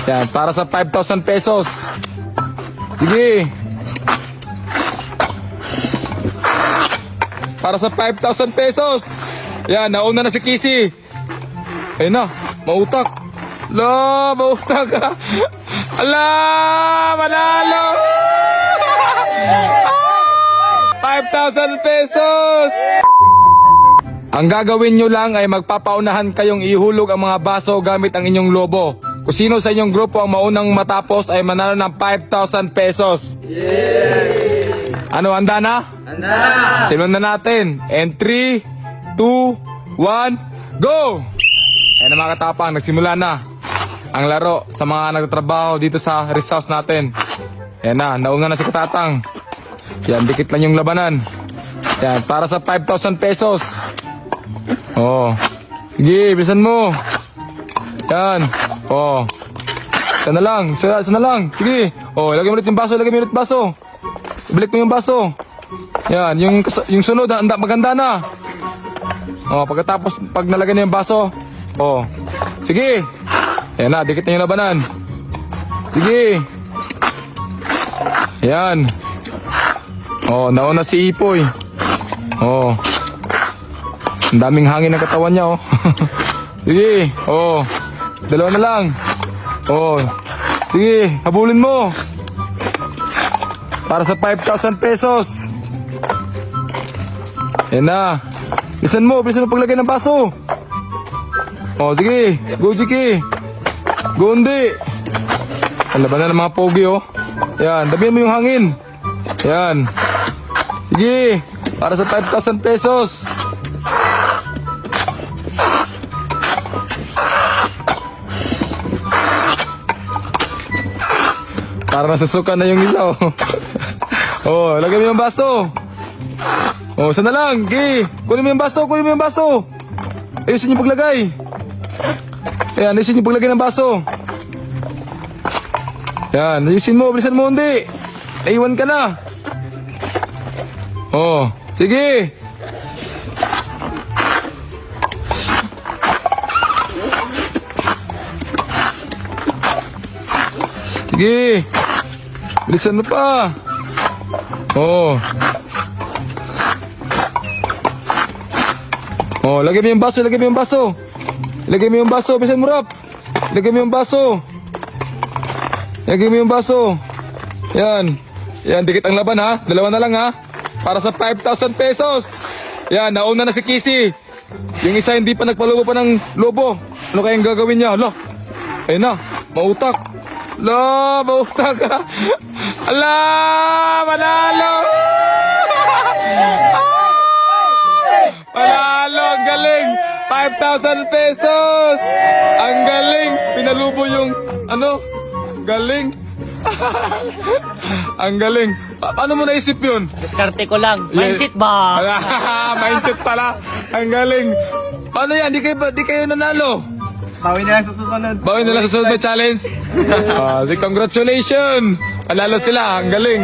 Yan, para sa 5,000 pesos. Sige. Para sa 5,000 pesos. Yan, nauna na si Kisi. Ayun na, mautak. Ala, mautak ka. Ala, manalo. 5,000 pesos. Ang gagawin nyo lang ay magpapaunahan kayong ihulog ang mga baso gamit ang inyong lobo. Kung sino sa inyong grupo ang maunang matapos ay manalo ng 5,000 pesos. Yes! Ano, handa na? Handa na! Simulan na natin. And 3, 2, 1, go! Ayan na mga katapang, nagsimula na ang laro sa mga nagtatrabaho dito sa rest house natin. Ayan na, nauna na si Katatang. Yan, dikit lang yung labanan. Yan, para sa 5,000 pesos. Oh. Sige, bilisan mo. Yan. Oh. Isa na lang, isa na lang. Sige. Oh, lagay mo ulit yung baso, lagay mo ulit baso. Ibalik mo yung baso. Yan, yung sunod, maganda na. Oh, pagkatapos, pag nalagay na yung baso. Oh. Sige. Yan na, dikit na yung labanan. Sige. Yan. Oh, nauna si Ipoy. Oh. Ang daming hangin ng katawan niya, oh. Sige. Oh. Dalawa na lang. Oh. Sige, habulin mo. Para sa 5,000 pesos. Yan na. Bilisan mo paglagay ng baso. Oh, sige. Go, Jiki. Go, Undi. Ang laban na ng mga pogi, oh. Yan, dabihan mo yung hangin. Yan. Sige. Para sa 5,000 pesos. Para nasusuka na yung isa, oh. Oh, lagay mo yung baso. Oh, isa na lang. Okay. Kunin mo yung baso, kunin mo yung baso. Ayusin yung paglagay. Ayan, ayusin yung paglagay ng baso. Ayan, ayusin mo, bilisan mo, hindi. Naiwan ka na. Oh, sige. Sige. Bilisan mo pa. Oh. Oh, lagay mo yung baso, lagay mo yung baso. Lagay mo yung baso, bilisan mo, Rap. Lagay mo yung baso. Lagay mo yung baso. Yan. Yan, dikit ang laban, ha. Dalawa na lang, ha. Para sa 5,000 pesos. Yan, nauna na si Kisi. Yung isa hindi pa nagpalubo pa ng lobo. Ano kayang gagawin niya? Ala, ayun na, mautak. Ala, mautak ka. Ala, manalo. Manalo, ang galing. 5,000 pesos. Ang galing. Pinalubo yung, galing. Ang galing. Paano mo naisip yun? Diskarte ko lang. Mindset ba? Mindset pala. Ang galing. Paano yan? Di kayo nanalo. Bawi na lang sa susunod. Bawi na lang sa susunod na challenge. Congratulations. Panalo sila. Ang galing.